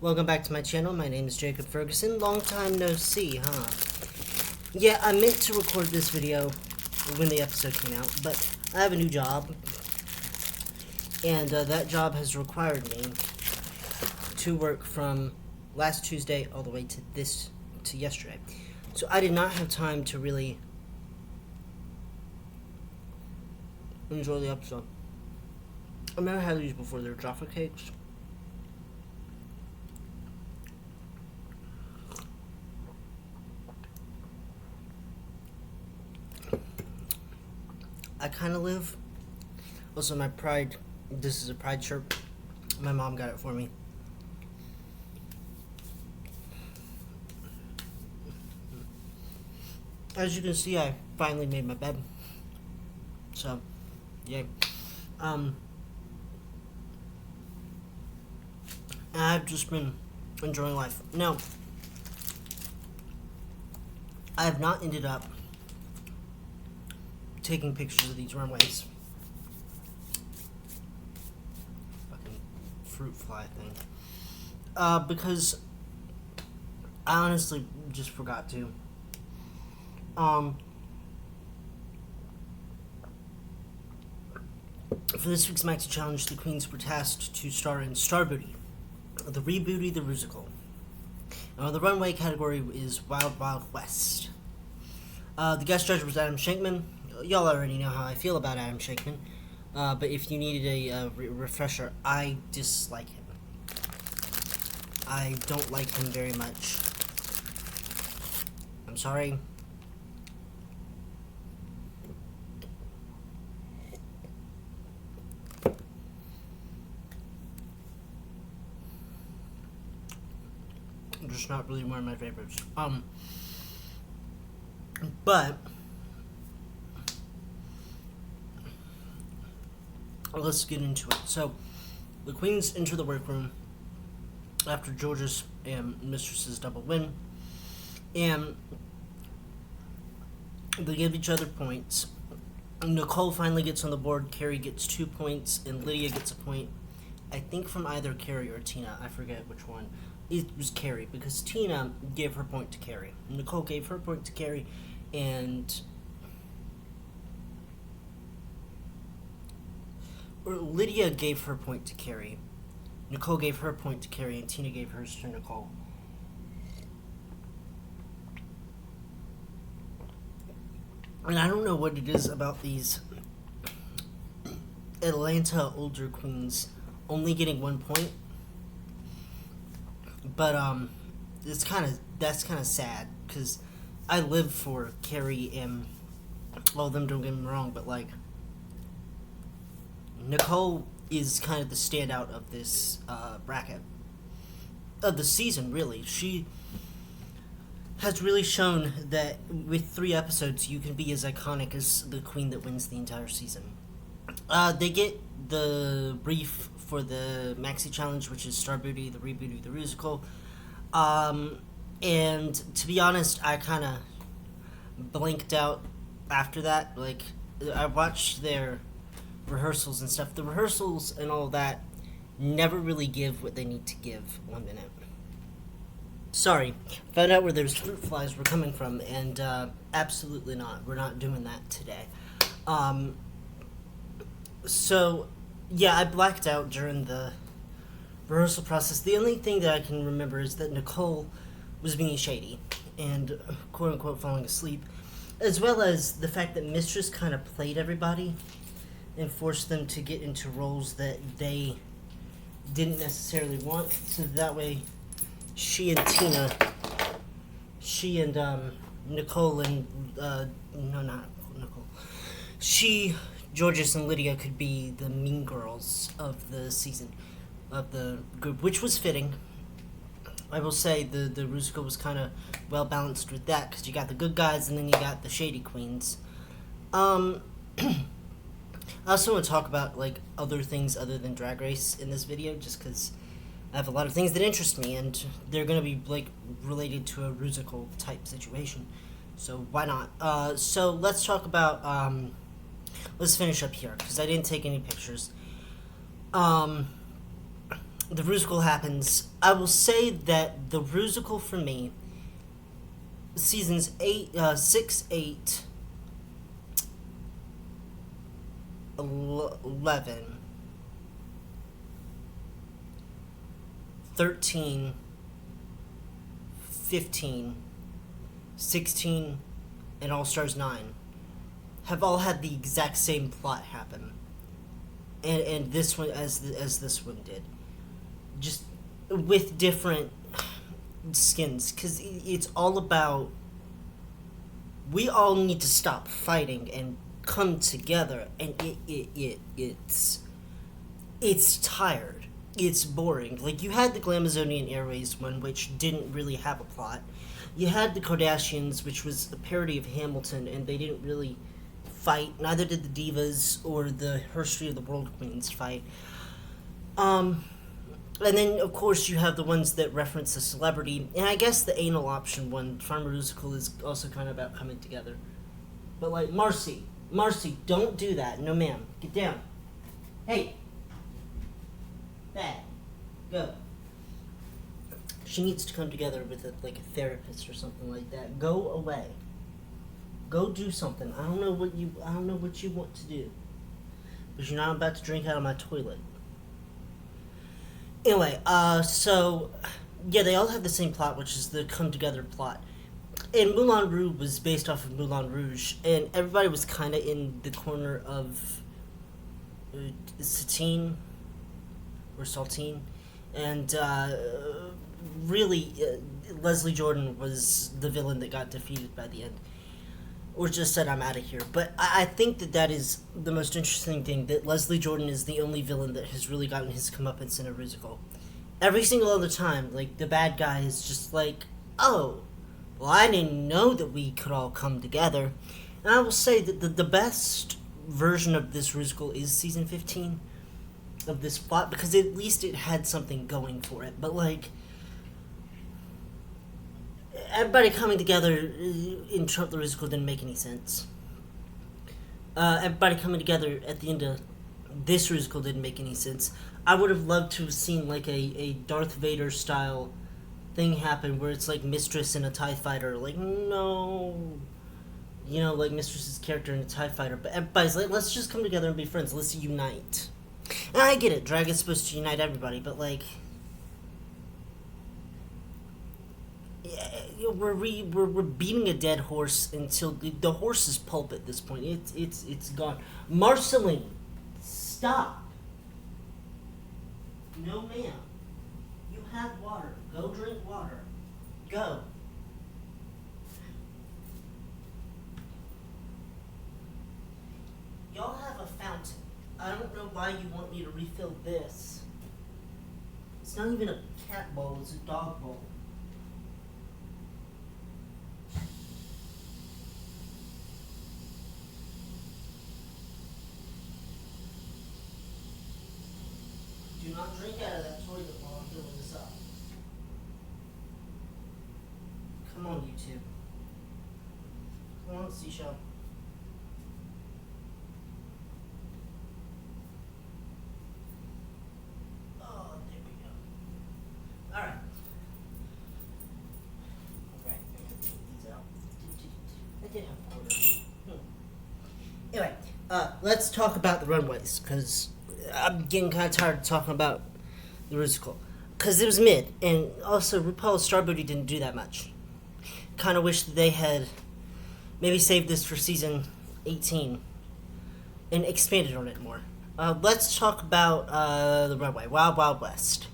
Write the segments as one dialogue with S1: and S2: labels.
S1: Welcome back to my channel. My name is Jacob Ferguson. Long time no see, huh? Yeah, I meant to record this video when the episode came out, but I have a new job, and that job has required me to work from last Tuesday all the way to yesterday. So I did not have time to really enjoy the episode. I've never had these before. They're Jaffa cakes. I kind of live. Also, my Pride. This is a Pride shirt. My mom got it for me. As you can see, I finally made my bed. So, yay. I've just been enjoying life. Now, I have not ended up taking pictures of these runways. Fucking fruit fly thing. Because I honestly just forgot to. For this week's Maxi Challenge, the queens were tasked to star in Star Booty, the Rebooty the Rusical. The runway category is Wild Wild West. The guest judge was Adam Shankman. Y'all already know how I feel about Adam Shankman, but if you needed a refresher, I dislike him. I don't like him very much. I'm sorry. Just not really one of my favorites. But let's get into it. So, the queens enter the workroom after George's and Mistress's double win, and they give each other points. Nicole finally gets on the board. Carrie gets 2 points, and Lydia gets a point. I think from either Carrie or Tina. I forget which one. It was Carrie, because Tina gave her point to Carrie. Nicole gave her point to Carrie, and Lydia gave her point to Carrie. Nicole gave her point to Carrie, and Tina gave hers to Nicole. And I don't know what it is about these Atlanta older queens only getting 1 point. But that's kind of sad, because I live for Carrie and all of them, don't get me wrong, but like Nicole is kind of the standout of this bracket of the season. Really, she has really shown that with 3 episodes you can be as iconic as the queen that wins the entire season. They get the brief for the Maxi Challenge, which is Star Booty, the Rebooty, the Rusical. And to be honest, I kind of blanked out after that. Like, I watched their rehearsals and stuff. The rehearsals and all that never really give what they need to give. 1 minute. Sorry, found out where those fruit flies were coming from, and absolutely not. We're not doing that today. So, yeah, I blacked out during the rehearsal process. The only thing that I can remember is that Nicole was being shady and quote-unquote falling asleep, as well as the fact that Mistress kind of played everybody and forced them to get into roles that they didn't necessarily want, so that way she and Nicole and, no, not Nicole, Georges and Lydia could be the mean girls of the season, of the group, which was fitting. I will say the Rusical was kind of well balanced with that, because you got the good guys and then you got the shady queens. I also want to talk about like other things other than Drag Race in this video, just because I have a lot of things that interest me, and they're going to be like related to a Rusical type situation, so why not? So let's talk about let's finish up here, because I didn't take any pictures. the Rusical happens. I will say that the Rusical for me, seasons 6, 8, 11, 13, 15, 16, and All Stars 9 have all had the exact same plot happen. And this one as this one did. Just with different skins, because it's all about, we all need to stop fighting and come together, and it's tired, it's boring. Like, you had the Glamazonian Airways one, which didn't really have a plot. You had the Kardashians, which was a parody of Hamilton, and they didn't really fight. Neither did the Divas or the Herstory of the World Queens fight. And then, of course, you have the ones that reference the celebrity. And I guess the anal option one, Farmer Rusical, is also kind of about coming together. But, like, Marcy, don't do that. No, ma'am. Get down. Hey. Bad. Go. She needs to come together with, a therapist or something like that. Go away. Go do something. I don't know what you want to do. But you're not about to drink out of my toilet. Anyway, so, yeah, they all have the same plot, which is the come-together plot. And Moulin Rouge was based off of Moulin Rouge, and everybody was kind of in the corner of Satine, or Saltine, and, really, Leslie Jordan was the villain that got defeated by the end. Or just said, I'm out of here. But I think that is the most interesting thing, that Leslie Jordan is the only villain that has really gotten his comeuppance in a Rusical. Every single other time, like, the bad guy is just like, oh, well, I didn't know that we could all come together. And I will say that the best version of this Rusical is season 15 of this plot, because at least it had something going for it. But, like, everybody coming together in Trump the Rusical didn't make any sense. Everybody coming together at the end of this Rusical didn't make any sense. I would have loved to have seen, like, a Darth Vader style thing happen where it's like Mistress and a TIE fighter. Like, no. You know, like Mistress's character in a TIE fighter. But everybody's like, let's just come together and be friends. Let's unite. And I get it. Dragon's supposed to unite everybody, but, like, we're beating a dead horse until the horse is pulp at this point. It's gone. Marceline, stop. No, ma'am. You have water. Go drink water. Go. Y'all have a fountain. I don't know why you want me to refill this. It's not even a cat bowl. It's a dog bowl. Do not drink out of that toilet while I'm filling this up. Come on, YouTube. Come on, Seashell. Oh, there we go. Alright. Alright, I'm gonna take these out. I did have a quarter. Anyway, let's talk about the runways, because I'm getting kind of tired of talking about the Rusical. Because it was mid, and also RuPaul's Star Booty didn't do that much. Kind of wish that they had maybe saved this for season 18 and expanded on it more. Let's talk about the runway, Wild Wild West.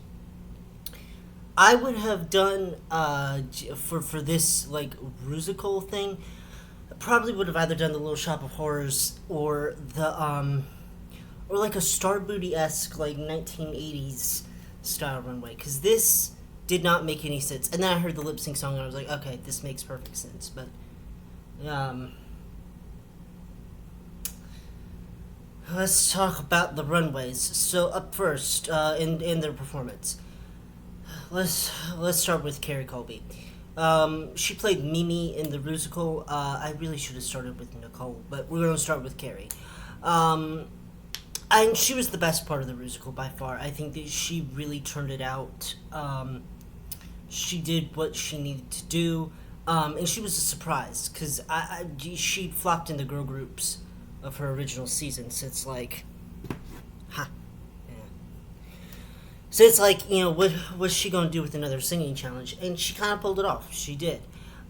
S1: I would have done, for this, like, Rusical thing, probably would have either done the Little Shop of Horrors or the, or like a Star Booty-esque, like, 1980s style runway, because this did not make any sense. And then I heard the lip sync song and I was like, okay, this makes perfect sense. But let's talk about the runways. So up first, in their performance, let's start with Carrie Colby. She played Mimi in the Rusical. I really should have started with Nicole, but we're gonna start with Carrie. And she was the best part of the musical by far. I think that she really turned it out. She did what she needed to do, and she was a surprise because she flopped in the girl groups of her original season. So it's like, ha, yeah. So it's like, what was she going to do with another singing challenge? And she kind of pulled it off. She did.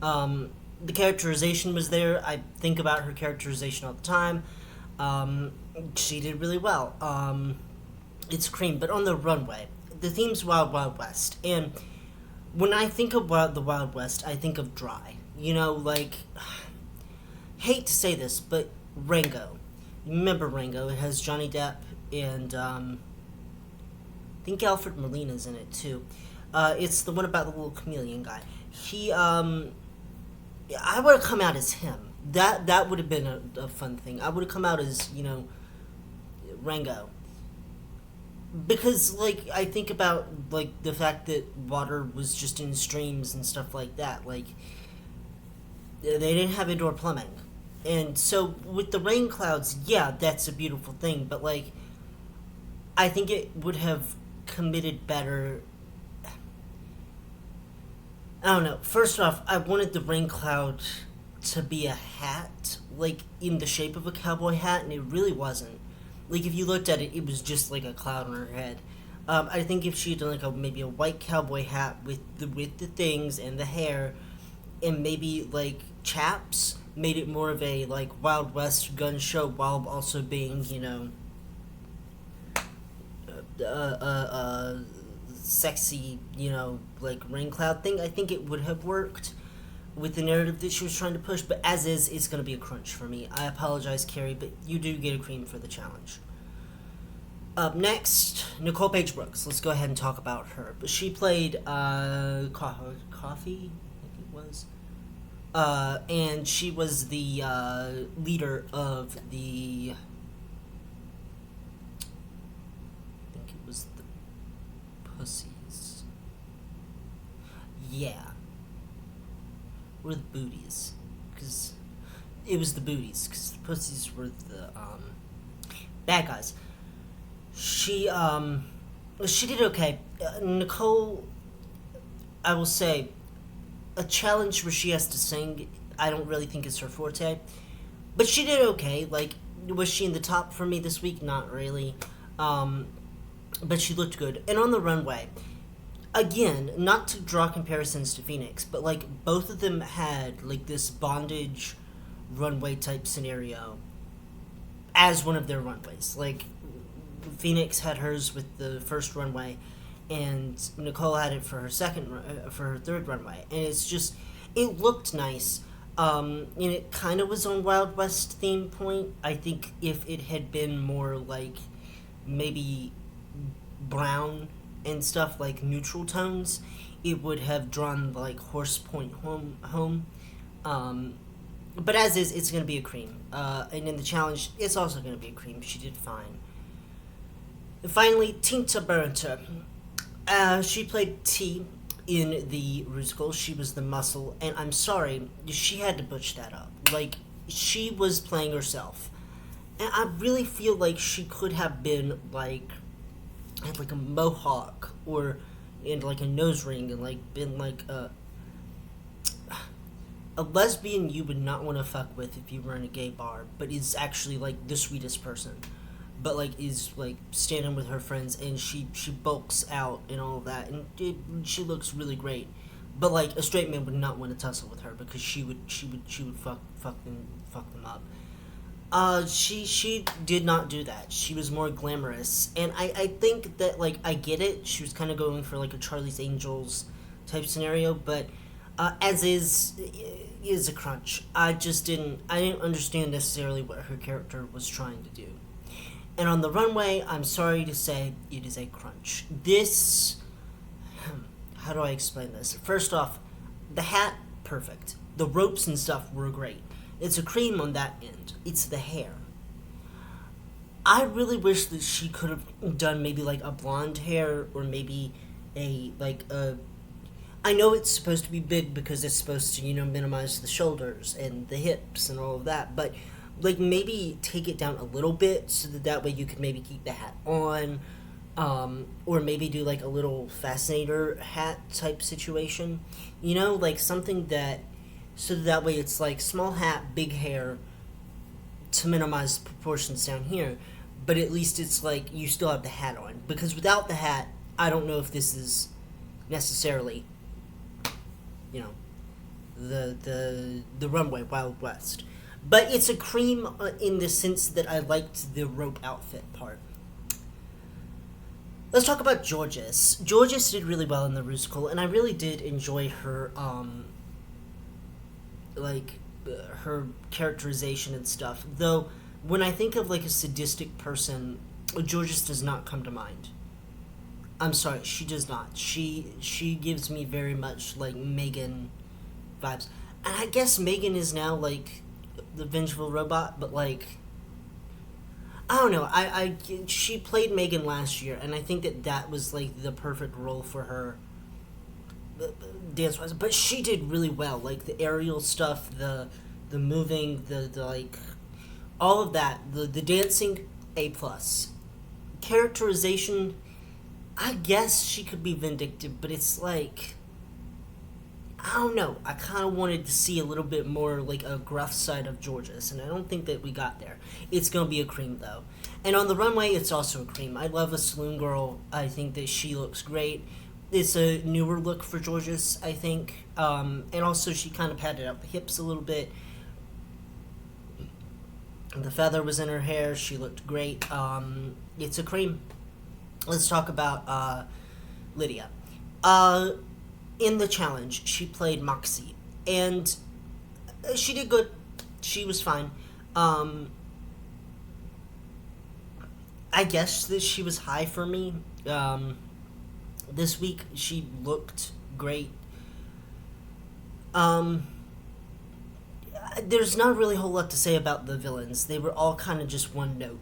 S1: The characterization was there. I think about her characterization all the time. She did really well. It's cream, but on the runway, the theme's Wild Wild West, and when I think of the Wild West, I think of dry. Hate to say this, but Rango. You remember Rango? It has Johnny Depp and I think Alfred Molina's in it too. It's the one about the little chameleon guy. I would have come out as him. That would have been a fun thing. I would have come out as Rango, because I think about the fact that water was just in streams and stuff like that. They didn't have indoor plumbing, and so with the rain clouds, yeah, that's a beautiful thing. But I think it would have committed better. I don't know. First off, I wanted the rain cloud to be a hat, in the shape of a cowboy hat, and it really wasn't. If you looked at it, it was just like a cloud on her head. I think if she had done maybe a white cowboy hat with the things and the hair, and maybe chaps, made it more of a Wild West gun show while also being sexy rain cloud thing. I think it would have worked with the narrative that she was trying to push, but as is, it's going to be a crunch for me. I apologize, Carrie, but you do get a cream for the challenge. Up next, Nicole Paige Brooks. Let's go ahead and talk about her. But she played Coffee, I think it was. And she was the leader of the... I think it was the Pussies. Yeah. Or the Booties. Because it was the Booties. Because the Pussies were the bad guys. She did okay. Nicole, I will say, a challenge where she has to sing, I don't really think is her forte. But she did okay. Was she in the top for me this week? Not really. But she looked good. And on the runway, again, not to draw comparisons to Phoenix, but both of them had this bondage runway type scenario as one of their runways. Phoenix had hers with the first runway, and Nicole had it for her third runway, and it looked nice. And it kind of was on Wild West theme point. I think if it had been more maybe brown and stuff, neutral tones, it would have drawn Horse Point home. But as is, it's going to be a cream. And in the challenge, it's also going to be a cream. She did fine. And finally, Tinta Bernter. She played T in the musical. She was the muscle, and I'm sorry, she had to butch that up. She was playing herself. And I really feel like she could have been, had a mohawk, and a nose ring, and been a lesbian you would not want to fuck with if you were in a gay bar, but is actually the sweetest person. But is standing with her friends, and she bulks out and all of that, and she looks really great. But a straight man would not want to tussle with her because she would fuck them up. She did not do that. She was more glamorous, and I think that I get it. She was kind of going for a Charlie's Angels type scenario, but as is a crunch. I didn't understand necessarily what her character was trying to do. And on the runway, I'm sorry to say, it is a crunch. How do I explain this? First off, the hat, perfect. The ropes and stuff were great. It's a cream on that end. It's the hair. I really wish that she could have done maybe a blonde hair, or maybe a I know it's supposed to be big because it's supposed to minimize the shoulders and the hips and all of that, but like maybe take it down a little bit so that way you could maybe keep the hat on, or maybe do like a little fascinator hat type situation, like something that so that way it's like small hat, big hair to minimize proportions down here, but at least it's like you still have the hat on because without the hat, I don't know if this is necessarily, you know, the runway Wild West. But it's a cream in the sense that I liked the rope outfit part. Let's talk about Georges. Georges did really well in the musical, and I really did enjoy her, her characterization and stuff. Though, when I think of like a sadistic person, Georges does not come to mind. I'm sorry, she does not. She gives me very much like Megan vibes, and I guess Megan is now like the vengeful robot, but like I don't know. She played Megan last year, and I think that was like the perfect role for her, dance wise. But she did really well, like the aerial stuff, the moving, the like, all of that. The dancing, A+. Characterization, I guess she could be vindictive, but it's like I don't know. I kind of wanted to see a little bit more like a gruff side of Georges, and I don't think that we got there. It's gonna be a cream though, and on the runway, it's also a cream. I love a saloon girl. I think that she looks great. It's a newer look for Georges, I think, and also she kind of padded out the hips a little bit. The feather was in her hair. She looked great. It's a cream. Let's talk about Lydia. In the challenge, she played Moxie, and she did good. She was fine. I guess that she was high for me. This week, she looked great. There's not really a whole lot to say about the villains. They were all kind of just one note.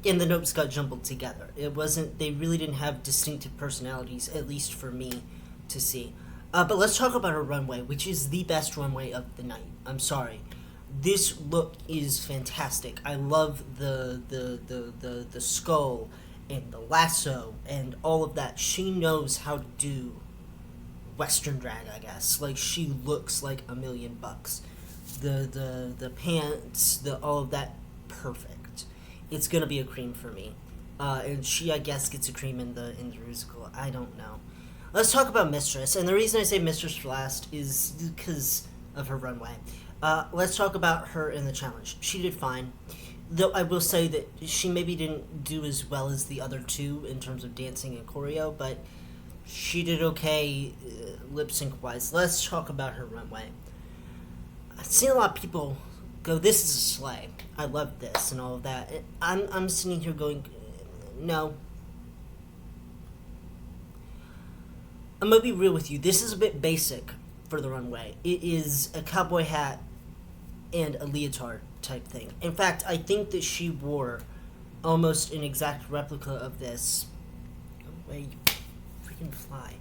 S1: And the notes got jumbled together. They really didn't have distinctive personalities, at least for me to see. But let's talk about her runway, which is the best runway of the night. I'm sorry. This look is fantastic. I love the skull and the lasso and all of that. She knows how to do Western drag, I guess. Like, she looks like $1,000,000. The pants, all of that, perfect. It's gonna be a cream for me, and she, I guess, gets a cream in the musical. I don't know. Let's talk about Mistress, and the reason I say Mistress for last is because of her runway. Let's talk about her in the challenge. She did fine, though I will say that she maybe didn't do as well as the other two in terms of dancing and choreo, but she did okay lip sync wise. Let's talk about her runway. I've seen a lot of people go, "This is a slay. I love this," and all of that. I'm sitting here going, no. I'm gonna be real with you. This is a bit basic for the runway. It is a cowboy hat and a leotard type thing. In fact, I think that she wore almost an exact replica of this. Where you freaking fly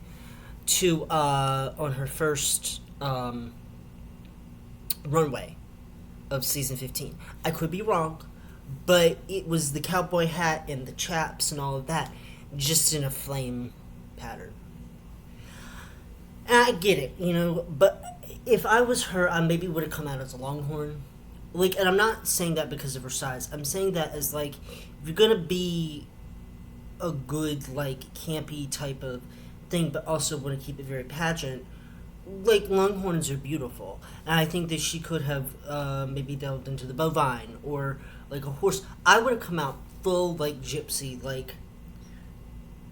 S1: to on her first runway of season 15. I could be wrong, but it was the cowboy hat and the chaps and all of that, just in a flame pattern. And I get it, but if I was her, I maybe would have come out as a longhorn. Like, and I'm not saying that because of her size. I'm saying that as, like, if you're gonna be a good, like, campy type of thing, but also want to keep it very pageant, like, longhorns are beautiful, and I think that she could have maybe delved into the bovine or like a horse. I would have come out full like gypsy, like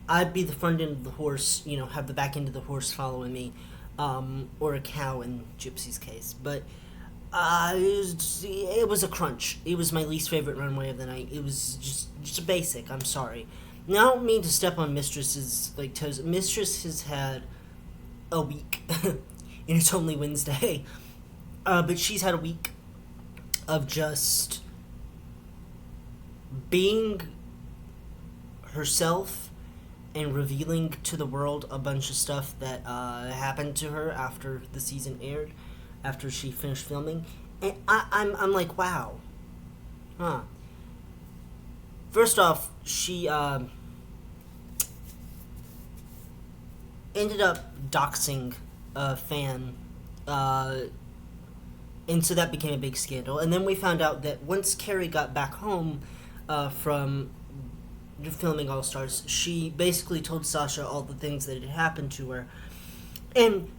S1: I'd be the front end of the horse, have the back end of the horse following me, or a cow in Gypsy's case. But it was a crunch. It was my least favorite runway of the night. It was just a basic. I'm sorry. Now, I don't mean to step on Mistress's like toes. Mistress has had a week, and it's only Wednesday, but she's had a week of just being herself and revealing to the world a bunch of stuff that happened to her after the season aired, after she finished filming, And I'm like, wow, huh. First off, she ended up doxing a fan, uh, and so that became a big scandal. And then we found out that once Carrie got back home from filming All Stars, she basically told Sasha all the things that had happened to her. And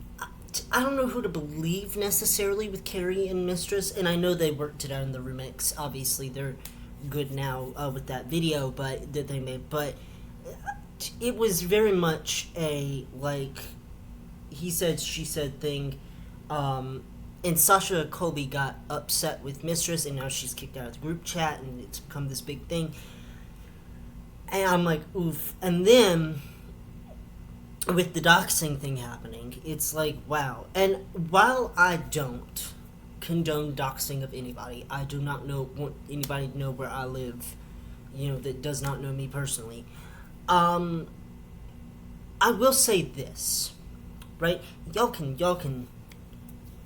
S1: I don't know who to believe necessarily with Carrie and Mistress, and I know they worked it out in the remix. Obviously, they're good now with that video, but that they made. But it was very much a like he said, she said thing. And Sasha Colby got upset with Mistress, and now she's kicked out of the group chat, and it's become this big thing. And I'm like, oof. And then with the doxing thing happening, it's like, wow. And while I don't condone doxing of anybody, I do not want anybody to know where I live, that does not know me personally. I will say this, right? Y'all can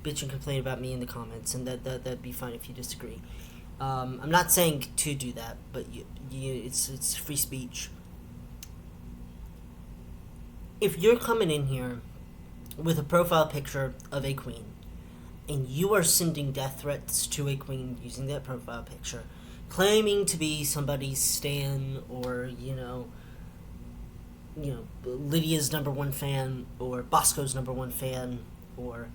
S1: bitch and complain about me in the comments, and that'd be fine if you disagree. I'm not saying to do that, but it's free speech. If you're coming in here with a profile picture of a queen, and you are sending death threats to a queen using that profile picture, claiming to be somebody's stan, or Lydia's number one fan, or Bosco's number one fan, or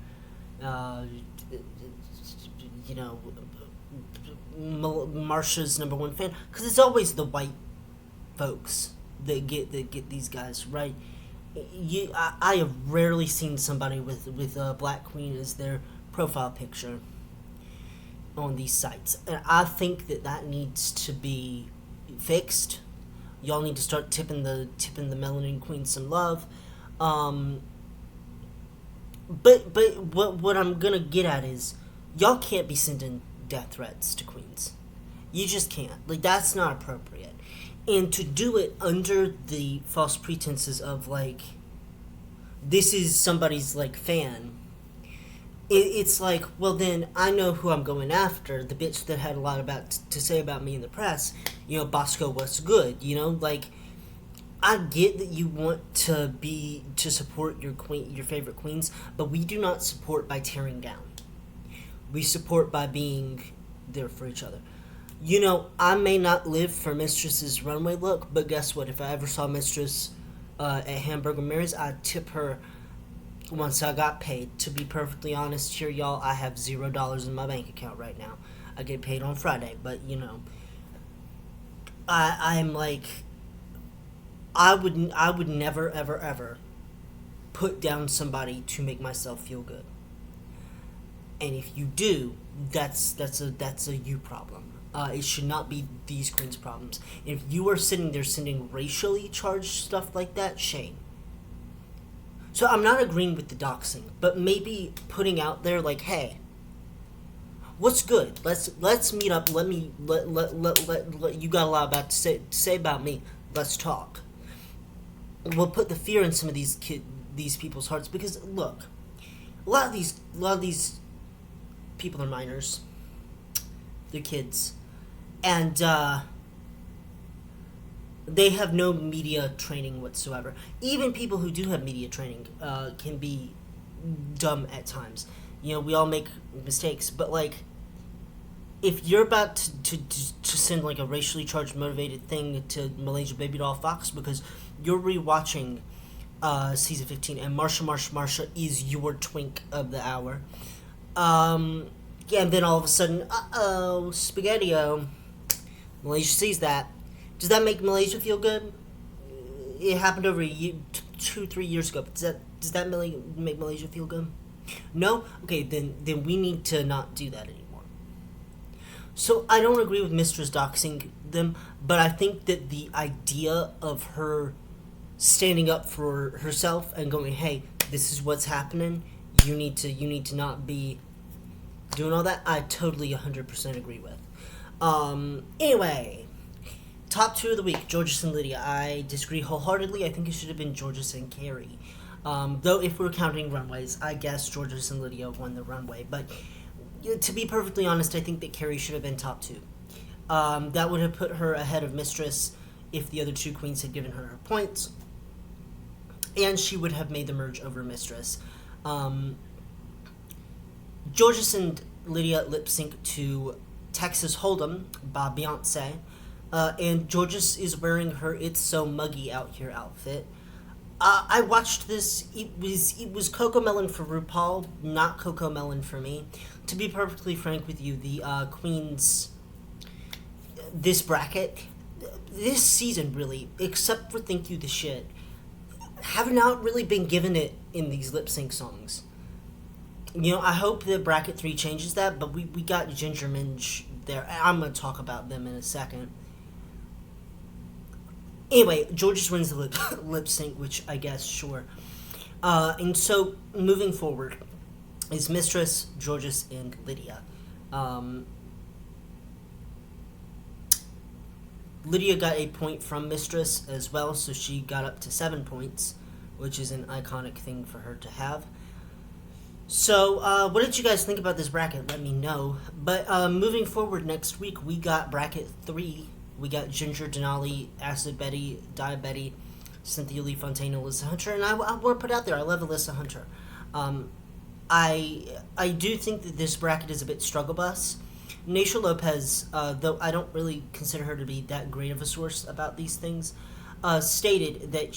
S1: Marsha's number one fan, because it's always the white folks that get these guys, right? I have rarely seen somebody with a black queen as their profile picture on these sites, and I think that needs to be fixed. Y'all need to start tipping the melanin queen some love. But what I'm gonna get at is, y'all can't be sending death threats to queens. You just can't. Like, that's not appropriate. And to do it under the false pretenses of, like, this is somebody's, like, fan, it's like, well, then I know who I'm going after. The bitch that had a lot to say about me in the press. Bosco was good. Like, I get that you want to support your favorite queens, but we do not support by tearing down. We support by being there for each other. I may not live for Mistress's runway look, but guess what? If I ever saw Mistress at Hamburger Mary's, I'd tip her once I got paid. To be perfectly honest here, y'all, I have $0 in my bank account right now. I get paid on Friday, but I'm like, I would never ever ever put down somebody to make myself feel good. And if you do, that's a you problem. It should not be these queens' problems. If you are sitting there sending racially charged stuff like that, shame. So I'm not agreeing with the doxing, but maybe putting out there like, hey, what's good? Let's meet up. Let you got a lot about to say about me. Let's talk. We'll put the fear in some of these people's hearts, because look, a lot of these people are minors. They're kids, and they have no media training whatsoever. Even people who do have media training can be dumb at times. We all make mistakes, but like, if you're about to send like a racially charged motivated thing to Malaysia Baby Doll Fox because you're rewatching season 15 and Marsha is your twink of the hour, and then all of a sudden, Spaghetti-O, Malaysia sees that. Does that make Malaysia feel good? It happened over 2-3 years ago. But does that make Malaysia feel good? No? Okay, then we need to not do that anymore. So I don't agree with Mistress doxing them, but I think that the idea of her standing up for herself and going, hey, this is what's happening, you need to not be doing all that, I totally 100% agree with. Anyway, top 2 of the week, Jorgeous and Lydia. I disagree wholeheartedly. I think it should have been Jorgeous and Carrie. Though if we're counting runways, I guess Jorgeous and Lydia won the runway. But To be perfectly honest, I think that Carrie should have been top two. That would have put her ahead of Mistress if the other two queens had given her points, and she would have made the merge over Mistress. Georges and Lydia lip sync to Texas Hold'em by Beyonce, and Georges is wearing her "It's So Muggy Out Here" outfit. I watched this. It was Coco Melon for RuPaul, not Coco Melon for me. To be perfectly frank with you, the queens, this bracket, this season really, except for "Thank You the Shit," have not really been given it in these lip sync songs. I hope that bracket 3 changes that, but we got Ginger Minj there. I'm going to talk about them in a second. Anyway, Georges wins the lip sync, which I guess, sure. And so, moving forward, is Mistress, Georges, and Lydia. Lydia got a point from Mistress as well, so she got up to 7 points, which is an iconic thing for her to have. So, what did you guys think about this bracket? Let me know. But moving forward next week, we got bracket 3. We got Ginger, Denali, Acid Betty, Di Betty, Cynthia Lee Fontaine, Alyssa Hunter, and I want to put out there, I love Alyssa Hunter. I do think that this bracket is a bit struggle bus. Naysha Lopez, though I don't really consider her to be that great of a source about these things, stated that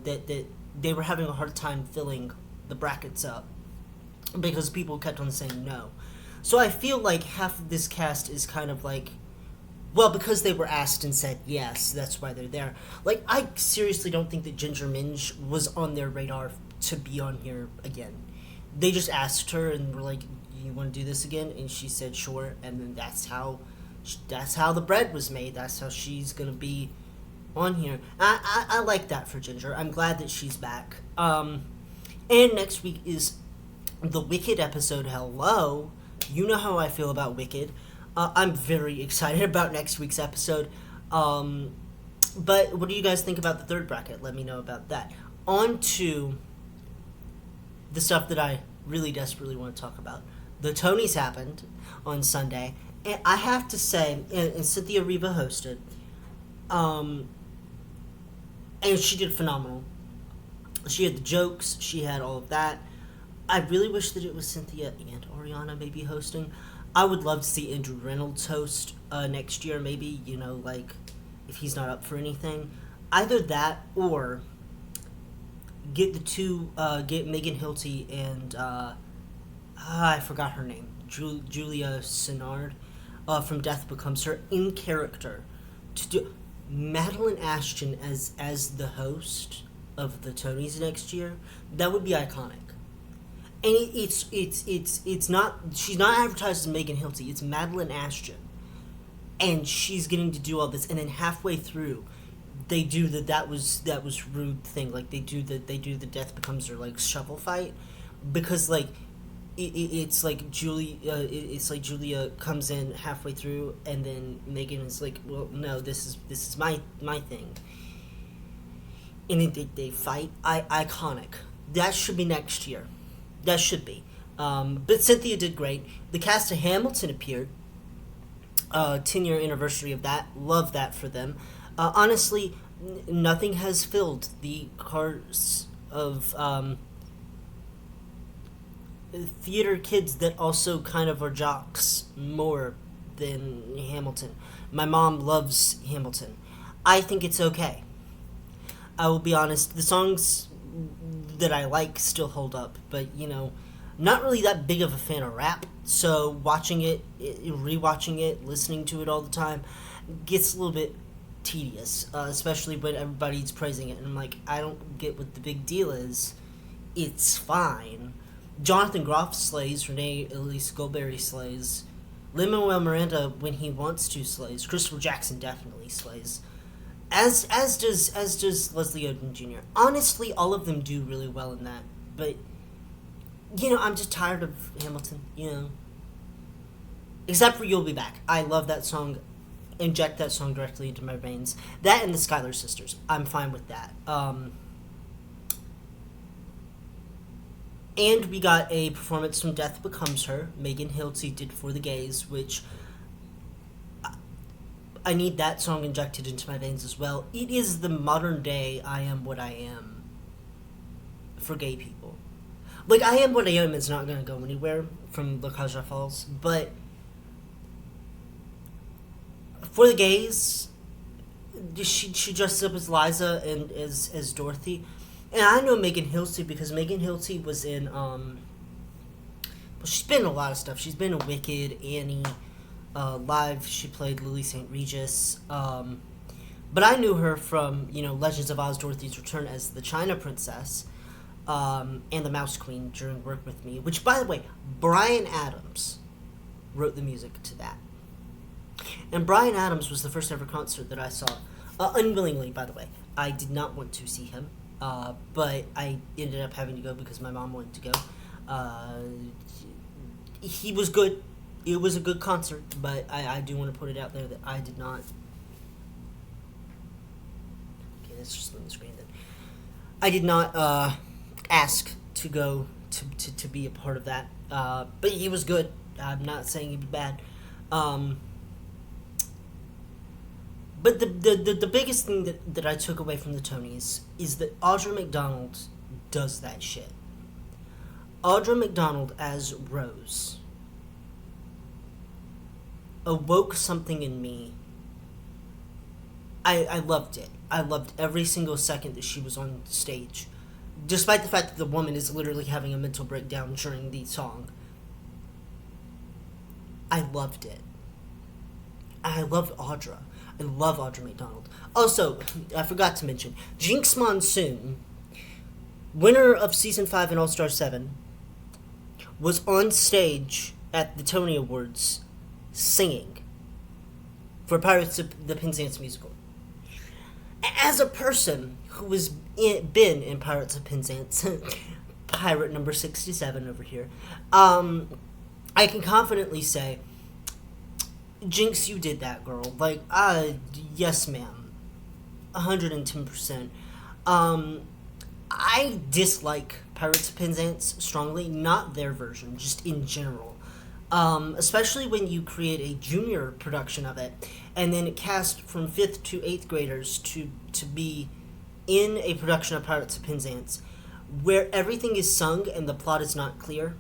S1: that they were having a hard time filling the brackets up because people kept on saying no. So I feel like half of this cast is kind of like, well, because they were asked and said yes, that's why they're there. Like, I seriously don't think that Ginger Minj was on their radar to be on here again. They just asked her and were like, you want to do this again? And she said sure, and then that's how the bread was made. That's how she's gonna be on here. I like that for Ginger. I'm glad that she's back. And next week is the Wicked episode. Hello. You know how I feel about Wicked. I'm very excited about next week's episode. But what do you guys think about the third bracket? Let me know about that. On to the stuff that I really desperately want to talk about. The Tonys happened on Sunday, and I have to say, and Cynthia Riva hosted, and she did phenomenal. She had the jokes, she had all of that. I really wish that it was Cynthia and Ariana maybe hosting. I would love to see Andrew Reynolds host next year, maybe, like, if he's not up for anything. Either that, or get Megan Hilty and, I forgot her name, Julia Sinard, from Death Becomes Her, in character, to do Madeline Ashton as the host of the Tonys next year. That would be iconic. And it's not, she's not advertised as Megan Hilty, it's Madeline Ashton. And she's getting to do all this, and then halfway through, they do that was rude thing, like they do the Death Becomes Her, like, shovel fight, because, like, it's like Julia comes in halfway through, and then Megan is like, well, no, this is my thing. And then they fight. Iconic. That should be next year. That should be. But Cynthia did great. The cast of Hamilton appeared. 10-year anniversary of that. Love that for them. Honestly, nothing has filled the cars of theater kids that also kind of are jocks more than Hamilton. My mom loves Hamilton. I think it's okay. I will be honest, the songs that I like still hold up, but, not really that big of a fan of rap, so watching it, rewatching it, listening to it all the time gets a little bit tedious, especially when everybody's praising it, and I'm like, I don't get what the big deal is. It's fine. Jonathan Groff slays, Renee Elise Goldberry slays, Lin-Manuel Miranda, when he wants to, slays, Christopher Jackson definitely slays, as does Leslie Odom Jr. Honestly, all of them do really well in that, but, I'm just tired of Hamilton, Except for You'll Be Back. I love that song. Inject that song directly into my veins. That and the Schuyler Sisters. I'm fine with that. And we got a performance from Death Becomes Her. Megan Hilty did For the Gays, which I need that song injected into my veins as well. It is the modern day I Am What I Am for gay people. Like, I Am What I Am is not going to go anywhere from La Caja Falls, but For the Gays, she dresses up as Liza and as Dorothy. And I know Megan Hilty because Megan Hilty was in, well, she's been in a lot of stuff. She's been in Wicked, Annie, Live, she played Lily St. Regis. But I knew her from, Legends of Oz, Dorothy's Return as the China Princess, and the Mouse Queen during Work With Me, which, by the way, Bryan Adams wrote the music to that. And Bryan Adams was the first ever concert that I saw, unwillingly, by the way. I did not want to see him, but I ended up having to go because my mom wanted to go. He was good. It was a good concert, but I do want to put it out there that I did not. Okay, let's just leave the screen then. I did not ask to go to be a part of that, but he was good. I'm not saying he was bad. But the biggest thing that I took away from the Tonys is that Audra McDonald does that shit. Audra McDonald as Rose awoke something in me. I loved it. I loved every single second that she was on stage. Despite the fact that the woman is literally having a mental breakdown during the song. I loved it. I loved Audra. I love Audra McDonald. Also, I forgot to mention, Jinx Monsoon, winner of Season 5 and All-Star 7, was on stage at the Tony Awards singing for Pirates of the Penzance musical. As a person who has been in Pirates of Penzance, pirate number 67 over here, I can confidently say, Jinx, you did that, girl. Like, yes, ma'am. 110%. I dislike Pirates of Penzance strongly, not their version, just in general. Especially when you create a junior production of it, and then cast from 5th to 8th graders to be in a production of Pirates of Penzance, where everything is sung and the plot is not clear.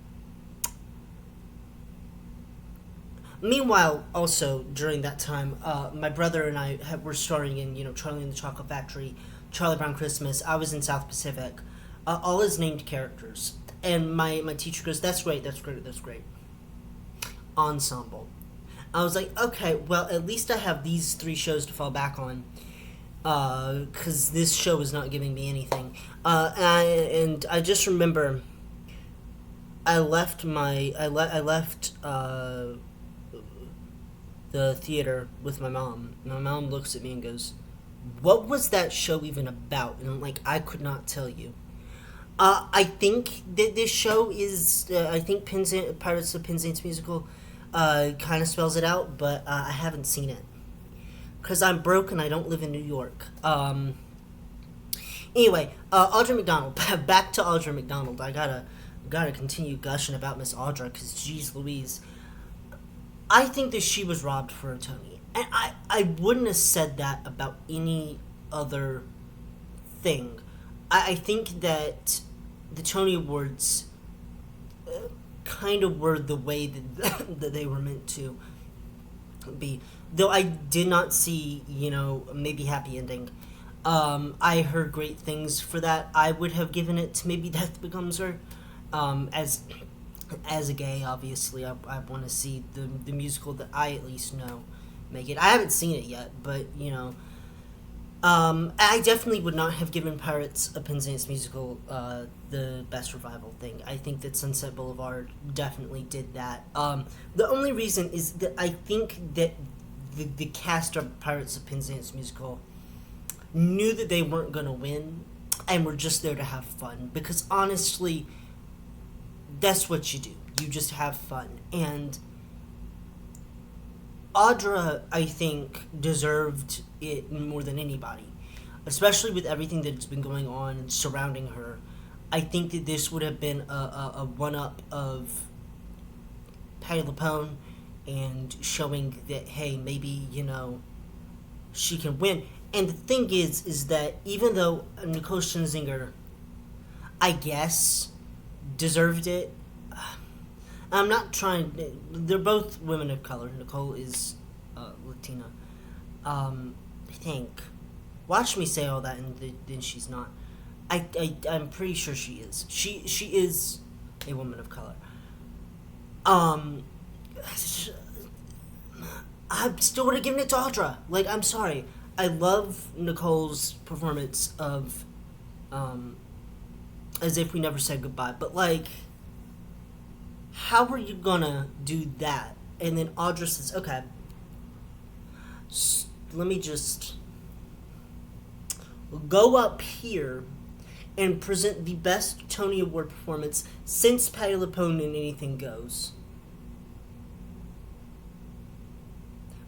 S1: Meanwhile, also, during that time, my brother and I were starring in, Charlie and the Chocolate Factory, Charlie Brown Christmas. I was in South Pacific. All as named characters. And my teacher goes, that's great. Ensemble. I was like, okay, well, at least I have these 3 shows to fall back on. Because this show is not giving me anything. And I just remember I left the theater with my mom. My mom looks at me and goes, what was that show even about? And I'm like, I could not tell you. I think that this show is, I think Pirates of Penzance musical kind of spells it out, but I haven't seen it. Because I'm broke and I don't live in New York. Anyway, Audra McDonald. Back to Audra McDonald. I gotta continue gushing about Miss Audra, because geez Louise. I think that she was robbed for a Tony. And I wouldn't have said that about any other thing. I think that the Tony Awards kind of were the way that they were meant to be. Though I did not see, maybe Happy Ending. I heard great things for that. I would have given it to maybe Death Becomes Her. As a gay, obviously, I want to see the musical that I at least know make it. I haven't seen it yet, but, I definitely would not have given Pirates of Penzance musical the best revival thing. I think that Sunset Boulevard definitely did that. The only reason is that I think that the cast of Pirates of Penzance musical knew that they weren't going to win and were just there to have fun. Because honestly, that's what you do. You just have fun. And Audra, I think, deserved it more than anybody. Especially with everything that's been going on surrounding her. I think that this would have been a one-up of Patti LuPone and showing that, hey, maybe, she can win. And the thing is that even though Nicole Scherzinger, I guess, deserved it, I'm not trying. They're both women of color. Nicole is Latina. I think. Watch me say all that, and then she's not. I'm pretty sure she is. She is a woman of color. Um, I still would have given it to Audra. Like, I'm sorry. I love Nicole's performance of As If We Never Said Goodbye, but like, how are you gonna do that? And then Audra says, okay, let me just go up here and present the best Tony Award performance since Patti LuPone in Anything Goes.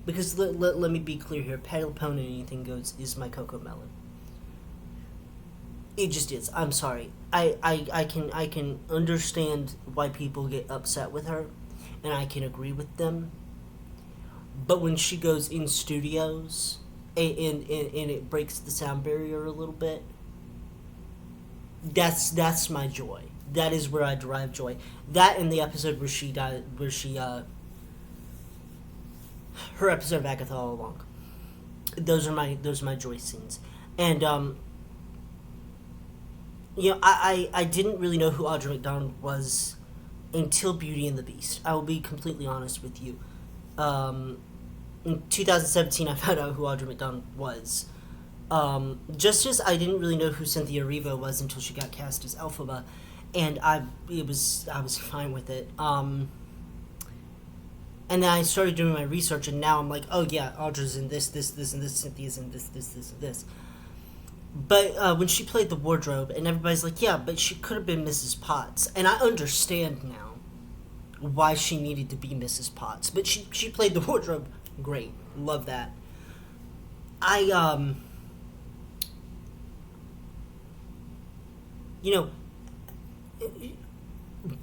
S1: Because let me be clear here, Patti LuPone in Anything Goes is my CoComelon. It just is. I'm sorry. I can understand why people get upset with her, and I can agree with them. But when she goes in studios and it breaks the sound barrier a little bit, that's my joy. That is where I derive joy. That and the episode where she died, her episode of Agatha All Along. Those are my joy scenes. And I didn't really know who Audra McDonald was until Beauty and the Beast. I will be completely honest with you. In 2017, I found out who Audra McDonald was. Just as I didn't really know who Cynthia Erivo was until she got cast as Elphaba, and I was fine with it. And then I started doing my research, and now I'm like, oh yeah, Audra's in this, and this, Cynthia's in this, and this. But when she played the wardrobe, and everybody's like, yeah, but she could have been Mrs. Potts. And I understand now why she needed to be Mrs. Potts. But she played the wardrobe great. Love that.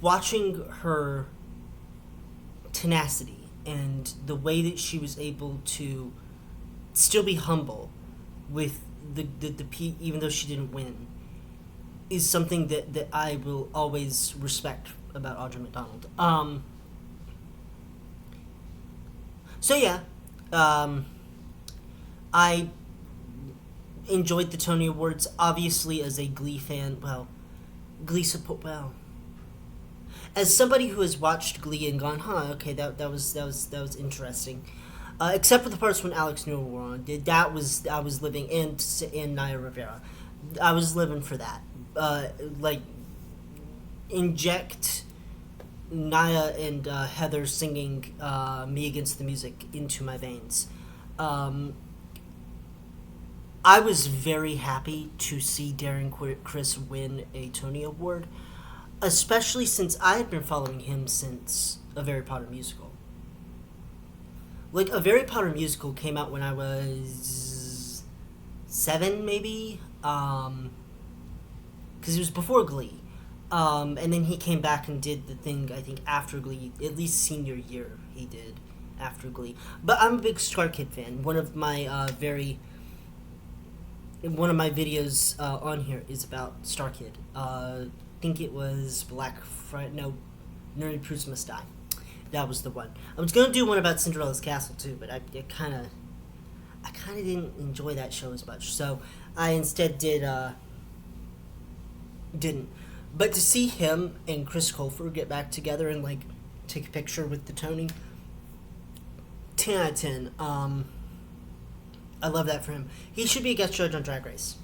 S1: Watching her tenacity and the way that she was able to still be humble with the even though she didn't win, is something that I will always respect about Audra McDonald. So yeah, I enjoyed the Tony Awards. Obviously, as a Glee fan, as somebody who has watched Glee and gone, okay, that was interesting. Except for the parts when Alex Newell were on, I was living in Naya Rivera. I was living for that. Inject Naya and Heather singing "Me Against the Music" into my veins. I was very happy to see Darren Criss win a Tony Award, especially since I had been following him since A Very Potter Musical. Like, A Very Potter Musical came out when I was 7, maybe, because it was before Glee. And then he came back and did the thing, I think, after Glee, at least senior year he did after Glee. But I'm a big Star Kid fan. One of my videos on here is about Star Kid. I think it was Black Friday, no, Nerdy Prudes Must Die. That was the one. I was gonna do one about Cinderella's Castle too, but I kind of didn't enjoy that show as much, so I instead didn't. But to see him and Chris Colfer get back together and like take a picture with the Tony, 10 out of 10. I love that for him. He should be a guest judge on Drag Race.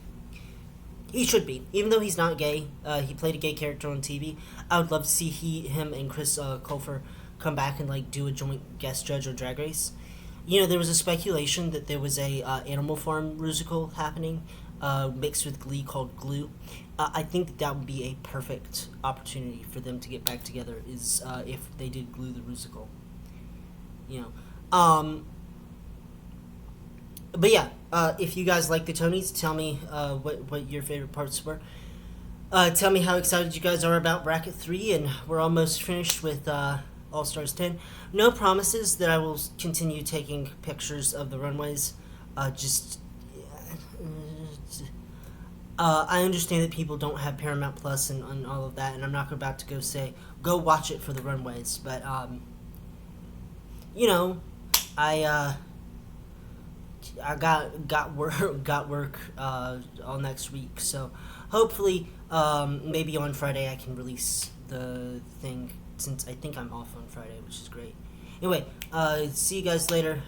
S1: He should be, even though he's not gay. He played a gay character on TV. I would love to see him and Chris Colfer come back and like do a joint guest judge on Drag Race. There was a speculation that there was a Animal Farm musical happening, mixed with Glee, called Glue. I think that would be a perfect opportunity for them to get back together, is if they did Glue the musical. But yeah, if you guys like the Tonys, tell me what your favorite parts were. Tell me how excited you guys are about Bracket 3, and we're almost finished with All Stars 10. No promises that I will continue taking pictures of the runways. Just. I understand that people don't have Paramount Plus and all of that, and I'm not about to go watch it for the runways, but, you know, I got work all next week, so hopefully maybe on Friday I can release the thing, since I think I'm off on Friday, which is great. Anyway, see you guys later.